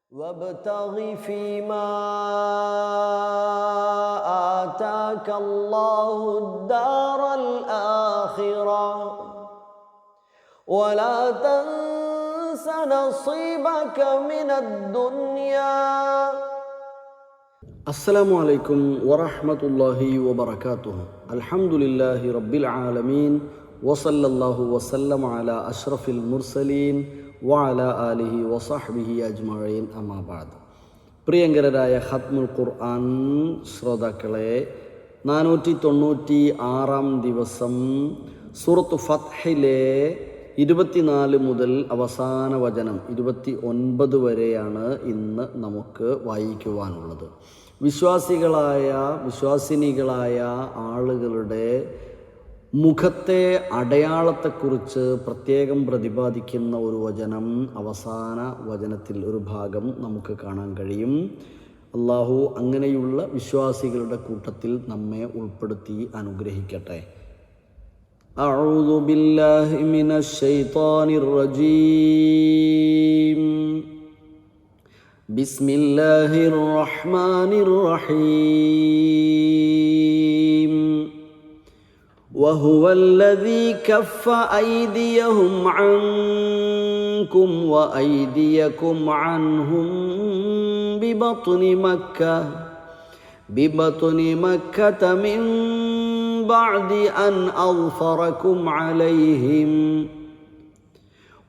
وابتغ فيما آتاك الله الدار الآخرة ولا تنس نصيبك من الدنيا. السلام عليكم ورحمة الله وبركاته. الحمد لله رب العالمين وصلى الله وسلم على أشرف المرسلين وعلى آله وصحبه أجمعين أما بعد. പ്രിയങ്കരായ ഖത്മുൽ ഖുർആൻ ശ്രോതാക്കളെ, 496 ദിവസം സൂറത്ത് ഫത്ഹിലെ 24 മുതൽ അവസാന വചനം 29 വരെയാണ് ഇന്ന് നമുക്ക് വായിക്കുവാനുള്ളത്. വിശ്വാസിനികളായ ആളുകളുടെ മുഖത്തെ അടയാളത്തെക്കുറിച്ച് പ്രത്യേകം പ്രതിപാദിക്കുന്ന ഒരു വചനം, അവസാന വചനത്തിൽ ഒരു ഭാഗം നമുക്ക് കാണാൻ കഴിയും. അള്ളാഹു അങ്ങനെയുള്ള വിശ്വാസികളുടെ കൂട്ടത്തിൽ നമ്മെ ഉൾപ്പെടുത്തി അനുഗ്രഹിക്കട്ടെ. أعوذ بالله من الشيطان الرجيم. بسم الله الرحمن الرحيم. وهو الذي كف أيديهم عنكم وأيديكم عنهم ببطن مكة من بعد أن أظفركم عليهم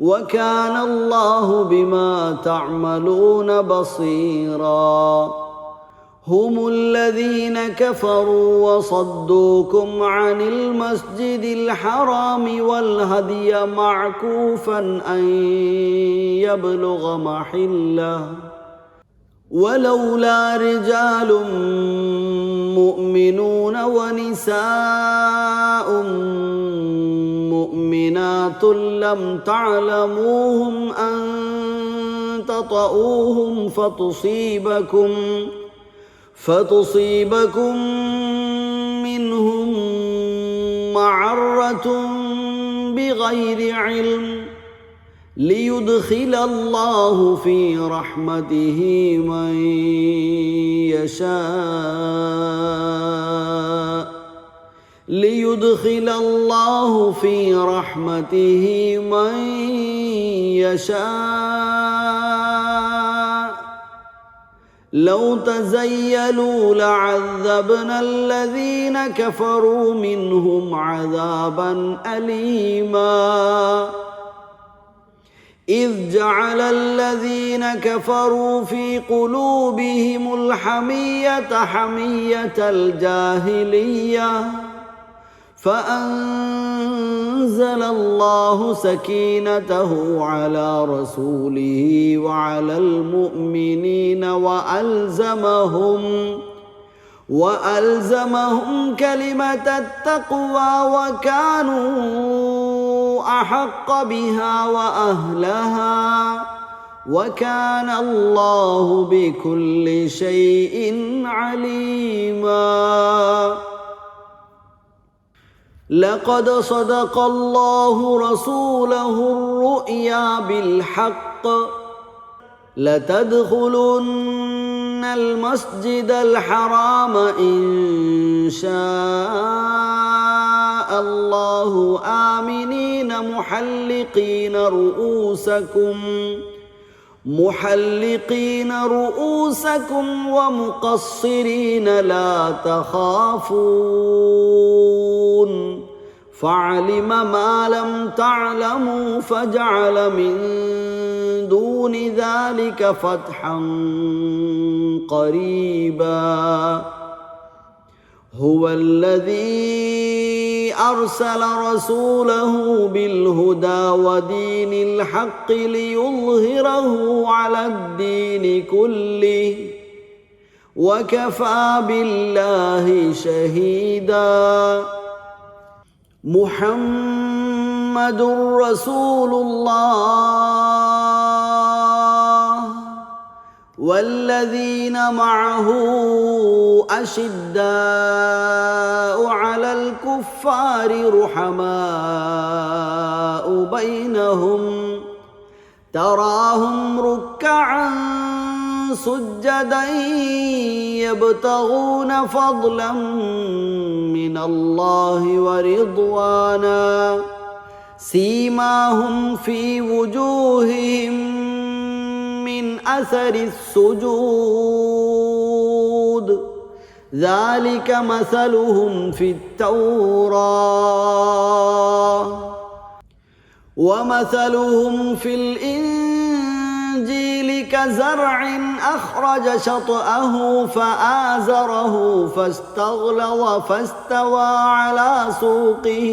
وكان الله بما تعملون بصيرا. هم الذين كفروا وصدوكم عن المسجد الحرام والهدي معكوفا أن يبلغ محله ولولا رجال مؤمنون ونساء مؤمنات لم تعلموهم أن تطؤوهم فتصيبكم منهم معرة بغير علم ليدخل الله في رحمته من يشاء لو تزيلوا لعذبنا الذين كفروا منهم عذابا أليما. إذ جعل الذين كفروا في قلوبهم الحمية حمية الجاهلية فأنزل الله سكينته على رسوله وعلى المؤمنين وألزمهم كلمة التقوى وكانوا أحق بها وأهلها وكان الله بكل شيء عليما. لقد صدق الله رسوله الرؤيا بالحق لتدخلن المسجد الحرام إن شاء الله آمنين محلقين رؤوسكم ومقصرين لا تخافون فعلم ما لم تعلموا فجعل من دون ذلك فتحا قريبا. هو الذي أرسل رسوله بالهدى ودين الحق ليظهره على الدين كله وكفى بالله شهيدا. محمد رسول الله والذين معه أشداء على الكفار رحماء بينهم تراهم ركعا سجدا يبتغون فضلا من الله ورضوانا سيماهم في وجوههم من أثر السجود ذلك مثلهم في التوراة ومثلهم في الإنجيل كزرع أخرج شطأه فآزره فاستغلظ فاستوى على سوقه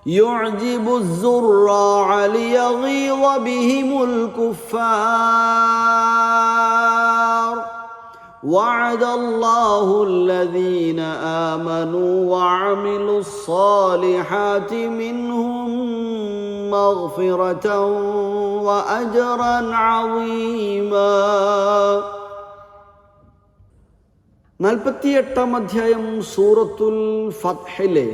يعجب الزراع ليغيظ بهم الكفار وعد الله الذين آمنوا وعملوا الصالحات منهم مغفرة وأجرا عظيما. 48-ാം അധ്യായം സൂറത്തുൽ ഫത്ഹിലെ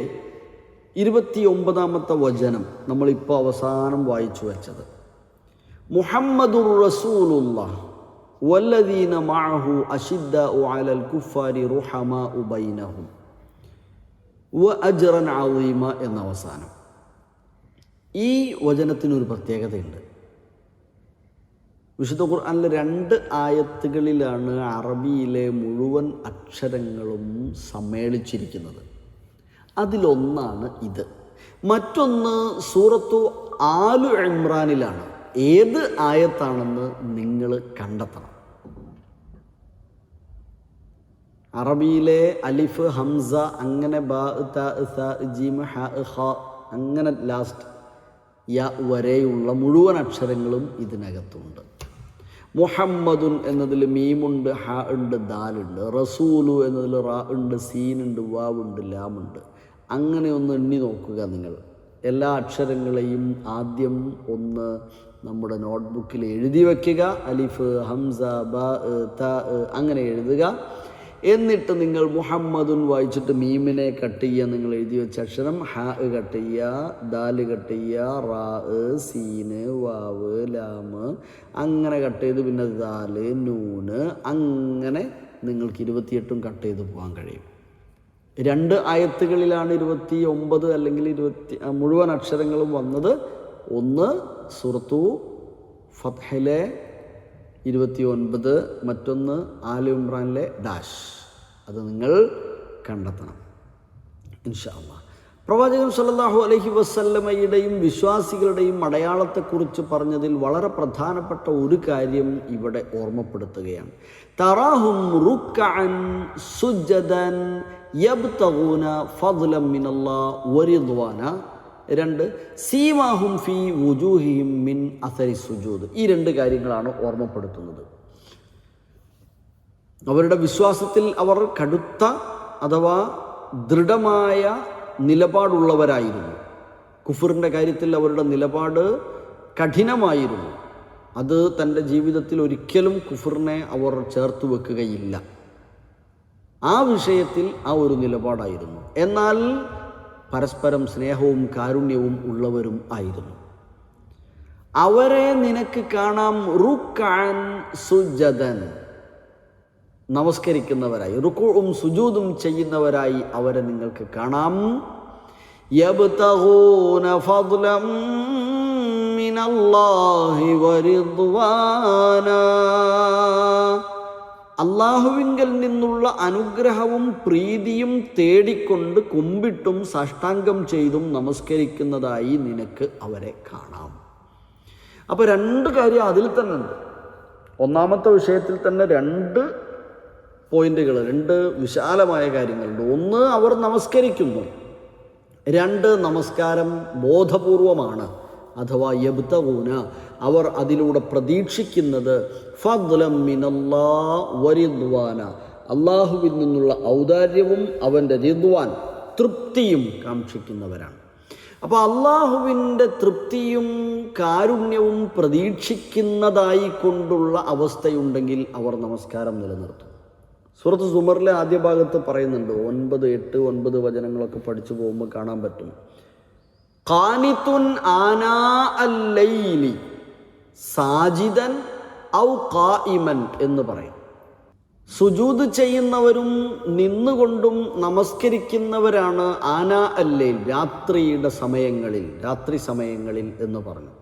29-ാമത്തെ വചനം നമ്മളിപ്പോൾ അവസാനം വായിച്ചു വെച്ചത്. മുഹമ്മദുർ റസൂലുള്ളാഹ് വല്ലദീന മഅഹു അശിദ്ദാഉ അലൽ കുഫാരി റുഹമാഉ ബൈനഹും വഅജ്റൻ അളീമ എന്ന അവസാനം. ഈ വചനത്തിനൊരു പ്രത്യേകതയുണ്ട്. വിശുദ്ധ ഖുർആനിലെ 2 ആയത്തുകളിലാണ് അറബിയിലെ മുഴുവൻ അക്ഷരങ്ങളും സമ്മേളിച്ചിരിക്കുന്നത്. അതിലൊന്നാണ് ഇത്. മറ്റൊന്ന് സൂറത്തു ആലു ഇമ്രാനിലാണ്. ഏത് ആയത്താണെന്ന് നിങ്ങൾ കണ്ടെത്തണം. അറബിയിലെ അലിഫ്, ഹംസ, അങ്ങനെ ബാ, ത, സ, ജീം, ഹ, ഖ, അങ്ങനെ ലാസ്റ്റ് യ വരെയുള്ള മുഴുവൻ അക്ഷരങ്ങളും ഇതിനകത്തുണ്ട്. മുഹമ്മദുൻ എന്നതിൽ മീമുണ്ട്, ഹ ഉണ്ട്, ദാലുണ്ട്. റസൂലു എന്നതിൽ റ ഉണ്ട്, സീനുണ്ട്, വാവുണ്ട്, ലാമുണ്ട്. അങ്ങനെ ഒന്ന് എണ്ണി നോക്കുക നിങ്ങൾ. എല്ലാ അക്ഷരങ്ങളെയും ആദ്യം ഒന്ന് നമ്മുടെ നോട്ട്ബുക്കിൽ എഴുതി വയ്ക്കുക. അലിഫ്, ഹംസ, ബ, ത അങ്ങനെ എഴുതുക. എന്നിട്ട് നിങ്ങൾ മുഹമ്മദുൻ വായിച്ചിട്ട് മീമിനെ കട്ട് ചെയ്യുക. നിങ്ങൾ എഴുതി വെച്ച അക്ഷരം ഹ കട്ട് ചെയ്യുക, ദാല് കട്ട് ചെയ്യുക, റാ, സീന്, വാവ്, ലാമ് അങ്ങനെ കട്ട് ചെയ്ത് പിന്നെ ദാല്, നൂന് അങ്ങനെ നിങ്ങൾക്ക് 28 കട്ട് ചെയ്ത് പോകാൻ കഴിയും. 2 ആയത്തുകളിലാണ് 29 അല്ലെങ്കിൽ 20 മുഴുവൻ അക്ഷരങ്ങളും വന്നത്. ഒന്ന് സൂറത്തു ഫത്ഹിലെ 29, മറ്റൊന്ന് ആലു ഇമ്രാനിലെ ഡാഷ്. അത് നിങ്ങൾ കണ്ടെത്തണം ഇൻഷാ അല്ലാഹ്. പ്രവാചകൻ സല്ലല്ലാഹു അലൈഹി വസല്ലമയുടെയും വിശ്വാസികളുടെയും അടയാളത്തെക്കുറിച്ച് പറഞ്ഞതിൽ വളരെ പ്രധാനപ്പെട്ട ഒരു കാര്യം ഇവിടെ ഓർമ്മപ്പെടുത്തുകയാണ്. തറാഹും റുക്അൻ സുജ്ജദൻ യബ്തഗൂന ഫദ്ലൻ മിനല്ലാഹി വറിദ്വാന. 2 സീമാഹും ഫീ വുജൂഹിഹിം മിൻ അസരി സുജൂദ്. ഈ 2 കാര്യങ്ങളാണ് ഓർമ്മപ്പെടുത്തുന്നത്. അവരുടെ വിശ്വാസത്തിൽ അവർ കടുത്ത അഥവാ ദൃഢമായ നിലപാടുള്ളവരായിരുന്നു. കുഫറിൻ്റെ കാര്യത്തിൽ അവരുടെ നിലപാട് കഠിനമായിരുന്നു. അത് തൻ്റെ ജീവിതത്തിൽ ഒരിക്കലും കുഫറിനെ അവർ ചേർത്ത് വെക്കുകയില്ല. ആ വിഷയത്തിൽ ആ ഒരു നിലപാടായിരുന്നു. എന്നാൽ പരസ്പരം സ്നേഹവും കാരുണ്യവും ഉള്ളവരും ആയിരുന്നു. അവരെ നിനക്ക് കാണാം റുക്അൻ സുജദൻ, നമസ്കരിക്കുന്നവരായി, റുക്കുഉം സുജൂദും ചെയ്യുന്നവരായി അവരെ നിങ്ങൾക്ക് കാണാം. യബ്തഗൂന ഫദ്ലൻ മിനല്ലാഹി വറിദ്വാന, അള്ളാഹുവിങ്കൽ നിന്നുള്ള അനുഗ്രഹവും പ്രീതിയും തേടിക്കൊണ്ട് കുമ്പിട്ടും സാഷ്ടാംഗം ചെയ്തും നമസ്കരിക്കുന്നതായി നിനക്ക് അവരെ കാണാം. അപ്പോൾ 2 കാര്യം അതിൽ തന്നെ ഉണ്ട്. ഒന്നാമത്തെ വിഷയത്തിൽ തന്നെ 2 പോയിന്റുകൾ, 2 വിശാലമായ കാര്യങ്ങളുണ്ട്. ഒന്ന്, അവർ നമസ്കരിക്കുന്നു. 2, നമസ്കാരം ബോധപൂർവമാണ്. അഥവാ യബ്തഗൂന, അവർ അതിലൂടെ പ്രതീക്ഷിക്കുന്നത് ഫദ്ലൻ മിനല്ലാഹി വറിദ്വാന, അള്ളാഹുവിൽ നിന്നുള്ള ഔദാര്യവും അവൻ്റെ റിദ്വാൻ തൃപ്തിയും കാക്ഷിക്കുന്നവരാണ്. അപ്പോൾ അള്ളാഹുവിൻ്റെ തൃപ്തിയും കാരുണ്യവും പ്രതീക്ഷിക്കുന്നതായി കൊണ്ടുള്ള അവസ്ഥയുണ്ടെങ്കിൽ അവർ നമസ്കാരം നിലനിർത്തും. സൂറത്ത് സുമറിലെ ആദ്യ ഭാഗത്ത് പറയുന്നുണ്ട്, 9, 8, 9 വചനങ്ങളൊക്കെ പഠിച്ചു പോകുമ്പോൾ കാണാൻ പറ്റും. ഖാനിത്തുൻ ആനാ അല്ലൈലി, സാജിദൻ ഔ ഖായിമൻ എന്ന് പറയും. സുജൂദ് ചെയ്യുന്നവരും നിന്നുകൊണ്ടും നമസ്കരിക്കുന്നവരാണ് ആനാ അല്ലൈൽ, രാത്രി സമയങ്ങളിൽ എന്ന് പറഞ്ഞു.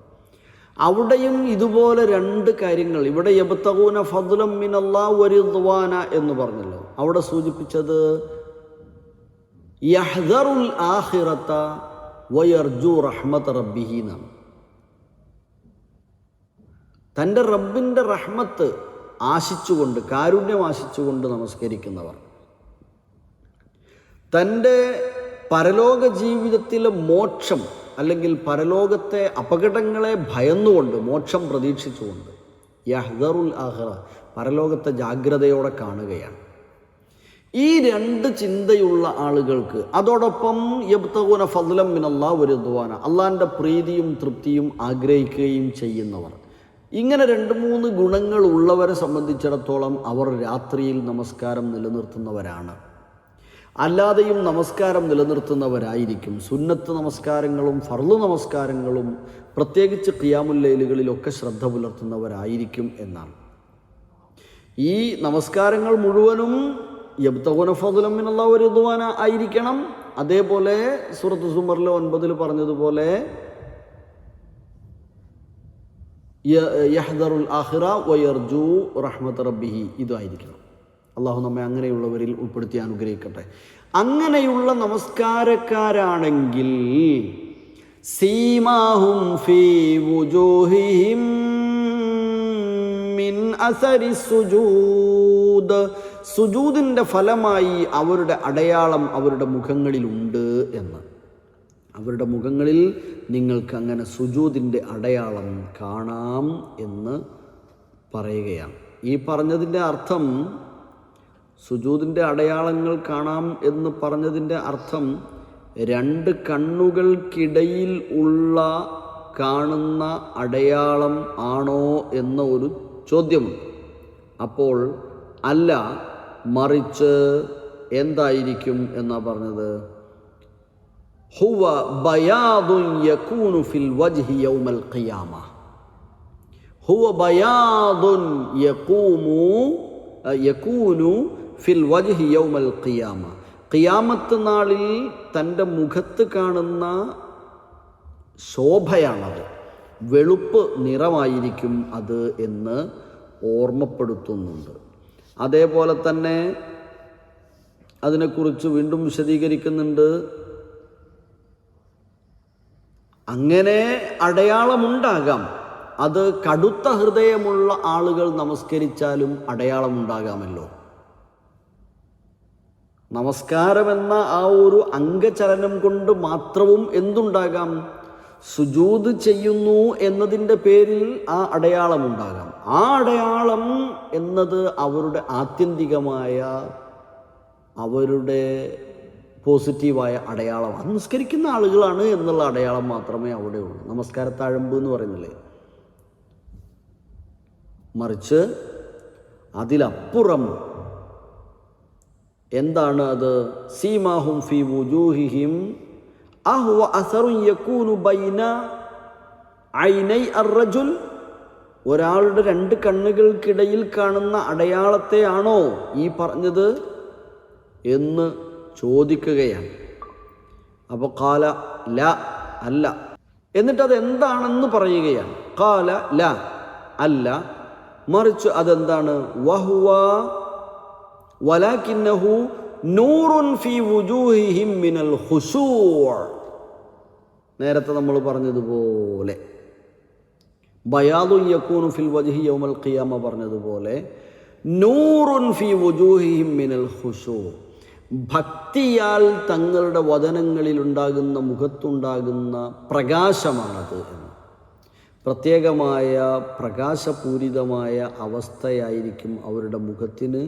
അവിടെയും ഇതുപോലെ രണ്ട് കാര്യങ്ങൾ. ഇവിടെ യബ്തഗൂന ഫദ്ലം മിനല്ലാഹി വറിദ്വാന എന്ന് പറഞ്ഞല്ലോ. അവിടെ സൂചിപ്പിച്ചത് യഹ്ദറുൽ ആഖിറത വയർജു റഹ്മത റബ്ബിഹി എന്നാണ്. തൻ്റെ റബ്ബിൻ്റെ റഹ്മത്ത് ആശിച്ചുകൊണ്ട്, കാരുണ്യം ആശിച്ചുകൊണ്ട് നമസ്കരിക്കുന്നവർ, തൻ്റെ പരലോക ജീവിതത്തിലെ മോക്ഷം അല്ലെങ്കിൽ പരലോകത്തെ അപകടങ്ങളെ ഭയന്നുകൊണ്ട്, മോക്ഷം പ്രതീക്ഷിച്ചുകൊണ്ട്, യഹ്ദറുൽ ആഖിറ, പരലോകത്തെ ജാഗ്രതയോടെ കാണുകയാണ്. ഈ രണ്ട് ചിന്തയുള്ള ആളുകൾക്ക്, അതോടൊപ്പം യബ്തഗൂന ഫദ്ലം മിനല്ലാഹി വറിദ്വാന, അള്ളാഹിൻ്റെ പ്രീതിയും തൃപ്തിയും ആഗ്രഹിക്കുകയും ചെയ്യുന്നവർ, ഇങ്ങനെ 2-3 ഗുണങ്ങൾ ഉള്ളവരെ സംബന്ധിച്ചിടത്തോളം അവർ രാത്രിയിൽ നമസ്കാരം നിലനിർത്തുന്നവരാണ്. അല്ലാതെയും നമസ്കാരം നിലനിർത്തുന്നവരായിരിക്കും. സുന്നത്ത് നമസ്കാരങ്ങളും ഫർള് നമസ്കാരങ്ങളും പ്രത്യേകിച്ച് ഖിയാമുൽ ലൈലുകളിലൊക്കെ ശ്രദ്ധ പുലർത്തുന്നവരായിരിക്കും എന്നാണ്. ഈ നമസ്കാരങ്ങൾ മുഴുവനും യബ്തഗൂന ഫദ്ലം മിനല്ലാഹി വറിദ്വാന ആയിരിക്കണം. അതേപോലെ സൂറത്ത് സുമറിലെ 9 പറഞ്ഞതുപോലെ യഹ്ദറുൽ ആഖിറ വയർജു റഹ്മത റബ്ബിഹി, ഇതായിരിക്കണം. അള്ളാഹു നമ്മെ അങ്ങനെയുള്ളവരിൽ ഉൾപ്പെടുത്തി അനുഗ്രഹിക്കട്ടെ. അങ്ങനെയുള്ള നമസ്കാരക്കാരാണെങ്കിൽ സീമാഹും ഫീ വുജൂഹിഹിം മിൻ അസരി സുജൂദ്, സുജൂദിൻ്റെ ഫലമായി അവരുടെ അടയാളം അവരുടെ മുഖങ്ങളിലുണ്ട് എന്ന്. അവരുടെ മുഖങ്ങളിൽ നിങ്ങൾക്ക് അങ്ങനെ സുജൂദിൻ്റെ അടയാളം കാണാം എന്ന് പറയുകയാണ്. ഈ പറഞ്ഞതിൻ്റെ അർത്ഥം, സുജൂദിൻ്റെ അടയാളങ്ങൾ കാണാം എന്ന് പറഞ്ഞതിൻ്റെ അർത്ഥം, 2 കണ്ണുകൾക്കിടയിൽ ഉള്ള കാണുന്ന അടയാളം ആണോ എന്ന ഒരു ചോദ്യമുണ്ട്. അപ്പോൾ അല്ല, മറിച്ച് എന്തായിരിക്കും എന്നാ പറഞ്ഞത്? ഹുവ ബയാദുൻ യകൂനു ഫിൽ വജ്ഹി യൗമൽ ഖിയാമ. ഹുവ ബയാദുൻ യകൂനു ഫിൽ വജ്ഹി യൗമൽ ഖിയാമ. ഖിയാമത്ത് നാളിൽ തൻ്റെ മുഖത്ത് കാണുന്ന ശോഭയാണത്, വെളുപ്പ് നിറമായിരിക്കും അത് എന്ന് ഓർമ്മപ്പെടുത്തുന്നുണ്ട്. അതേപോലെ തന്നെ അതിനെക്കുറിച്ച് വീണ്ടും വിശദീകരിക്കുന്നുണ്ട്. അങ്ങനെ അടയാളമുണ്ടാകാം, അത് കടുത്ത ഹൃദയമുള്ള ആളുകൾ നമസ്കരിച്ചാലും അടയാളമുണ്ടാകാമല്ലോ. നമസ്കാരമെന്ന ആ ഒരു അംഗചലനം കൊണ്ട് മാത്രവും എന്തുണ്ടാകാം? സുജൂദ് ചെയ്യുന്നു എന്നതിൻ്റെ പേരിൽ ആ അടയാളമുണ്ടാകാം. ആ അടയാളം എന്നത് അവരുടെ ആത്യന്തികമായ, അവരുടെ പോസിറ്റീവായ അടയാളമാണ്. നമസ്കരിക്കുന്ന ആളുകളാണ് എന്നുള്ള അടയാളം മാത്രമേ അവിടെ ഉള്ളൂ. നമസ്കാരത്താഴമ്പ് എന്ന് പറയുന്നില്ലേ, മറിച്ച് അതിലപ്പുറം എന്താണ് അത്? സീമാഹും ഫീ വുജൂഹിഹിം അഹ്വ അസറുൻ യകൂനു ബൈന ഐനൈ അർറജുൽ, ഒരാളുടെ 2 കണ്ണുകൾക്കിടയിൽ കാണുന്ന അടയാളത്തെയാണോ ഈ പറഞ്ഞത് എന്ന് ചോദിക്കുകയാണ്. അപ്പോൾ ഖാല ല, അല്ല. എന്നിട്ടത് എന്താണെന്ന് പറയുകയാണ്. ഖാല ല, അല്ല, മറിച്ച് അതെന്താണ്? വഹുവ വലാകിന്നഹു നൂറുൻ ഫീ വുജൂഹിഹിം മിനൽ ഖുശൂ'. നേരത്തെ നമ്മൾ പറഞ്ഞതുപോലെ ബയാദുൻ യകൂനു ഫിൽ വജ്ഹി യൗമൽ ഖിയാമ പറഞ്ഞതുപോലെ നൂറുൻ ഫീ വുജൂഹിഹിം മിനൽ ഖുശൂ', ഭക്തിയാൽ തങ്ങളുടെ വദനങ്ങളിലുണ്ടാകുന്ന, മുഖത്തുണ്ടാകുന്ന പ്രകാശമാണത് എന്ന്. പ്രത്യേകമായ പ്രകാശപൂരിതമായ അവസ്ഥയായിരിക്കും അവരുടെ മുഖത്തിന്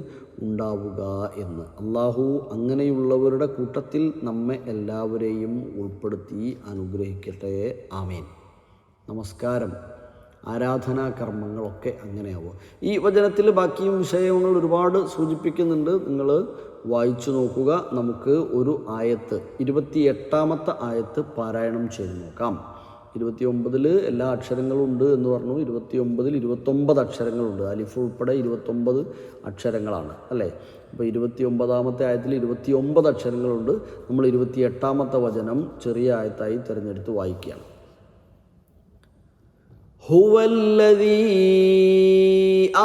ഉണ്ടാവുക എന്ന്. അള്ളാഹു അങ്ങനെയുള്ളവരുടെ കൂട്ടത്തിൽ നമ്മെ എല്ലാവരെയും ഉൾപ്പെടുത്തി അനുഗ്രഹിക്കട്ടെ. ആമീൻ. നമസ്കാരം, ആരാധനാ കർമ്മങ്ങളൊക്കെ അങ്ങനെയാവും. ഈ വചനത്തിൽ ബാക്കിയും വിഷയങ്ങൾ ഒരുപാട് സൂചിപ്പിക്കുന്നുണ്ട്. നിങ്ങൾ വായിച്ചു നോക്കുക. നമുക്ക് ഒരു ആയത്ത്, 28-ാമത്തെ ആയത്ത് പാരായണം ചെയ്ത് നോക്കാം. 29 എല്ലാ അക്ഷരങ്ങളും ഉണ്ട് എന്ന് പറഞ്ഞു. 29 29 അക്ഷരങ്ങളുണ്ട്. അലിഫ് ഉൾപ്പെടെ 29 അക്ഷരങ്ങളാണ് അല്ലേ. അപ്പോൾ 29-ാമത്തെ ആയത്തിൽ 29 അക്ഷരങ്ങളുണ്ട്. നമ്മൾ 28-ാമത്തെ വചനം ചെറിയ ആയത്തായി തിരഞ്ഞെടുത്ത് വായിക്കുകയാണ്. ഹുവല്ലദീ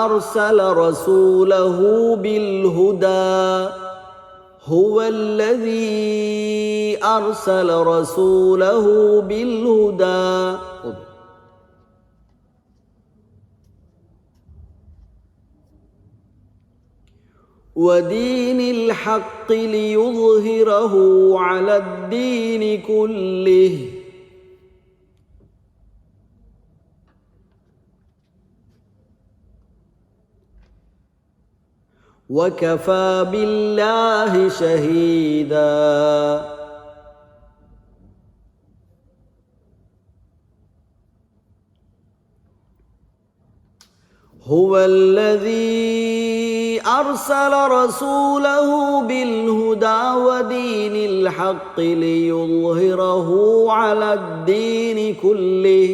അർസല റസൂലഹു ബിൽ ഹുദാ هو الذي أرسل رسوله بالهدى ودين الحق ليظهره على الدين كله وكفى بالله شهيدا هو الذي أرسل رسوله بالهدى ودين الحق ليظهره على الدين كله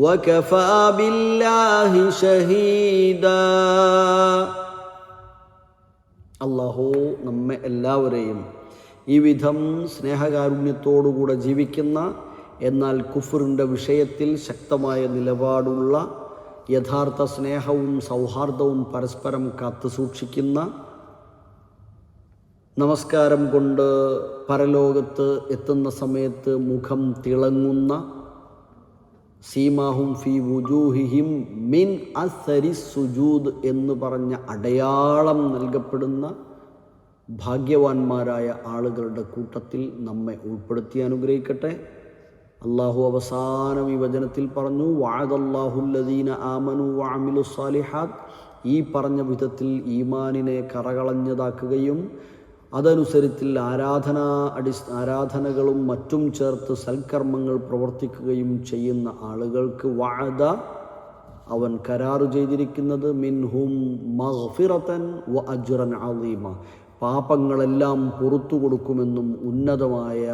وكفى بالله شهيدا. അല്ലാഹു നമ്മെ എല്ലാവരെയും ഈ വിധം സ്നേഹകാരുണ്യത്തോടുകൂടെ ജീവിക്കുന്ന, എന്നാൽ കുഫറിൻ്റെ വിഷയത്തിൽ ശക്തമായ നിലപാടുള്ള, യഥാർത്ഥ സ്നേഹവും സൗഹാർദ്ദവും പരസ്പരം കാത്തു സൂക്ഷിക്കുന്ന, നമസ്കാരം കൊണ്ട് പരലോകത്ത് എത്തുന്ന സമയത്ത് മുഖം തിളങ്ങുന്ന, സീമാഹും ഫി വുജൂഹിഹിം മിൻ അസരി സുജൂദ് എന്ന് പറഞ്ഞ അടയാളം നൽകപ്പെടുന്ന ഭാഗ്യവാന്മാരായ ആളുകളുടെ കൂട്ടത്തിൽ നമ്മെ ഉൾപ്പെടുത്തി അനുഗ്രഹിക്കട്ടെ. അള്ളാഹു അവസാനം ഈ വചനത്തിൽ പറഞ്ഞു, വഅദല്ലാഹുല്ലദീന ആമനു വഅമിലു സ്സാലിഹാത്ത്, ഈ പറഞ്ഞ വിധത്തിൽ ഈമാനിനെ കറകളഞ്ഞതാക്കുകയും അതനുസരിച്ച് ആരാധനകളും മറ്റും ചേർത്ത് സൽക്കർമ്മങ്ങൾ പ്രവർത്തിക്കുകയും ചെയ്യുന്ന ആളുകൾക്ക് വഅദ, അവൻ കരാറ് ചെയ്തിരിക്കുന്നത് മിൻഹും മഗ്ഫിറതൻ വ അജ്റൻ അളീമ, പാപങ്ങളെല്ലാം പുറത്തു കൊടുക്കുമെന്നും ഉന്നതമായ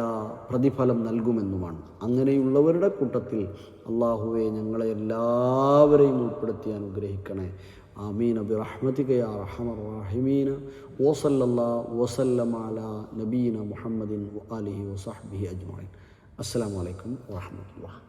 പ്രതിഫലം നൽകുമെന്നുമാണ്. അങ്ങനെയുള്ളവരുടെ കൂട്ടത്തിൽ അല്ലാഹുവേ ഞങ്ങളെ എല്ലാവരെയും ഉൾപ്പെടുത്തി അനുഗ്രഹിക്കണേ. ആമീൻ ബിറഹ്മതിക യാ അർഹമർ റഹീമീൻ. വസല്ലല്ലാഹു വസല്ലമ അലാ നബീന മുഹമ്മദിൻ വആലിഹി വസഹ്ബിഹി അജ്മഈൻ. അസ്സലാമു അലൈക്കും വറഹ്മത്തുള്ളാഹി.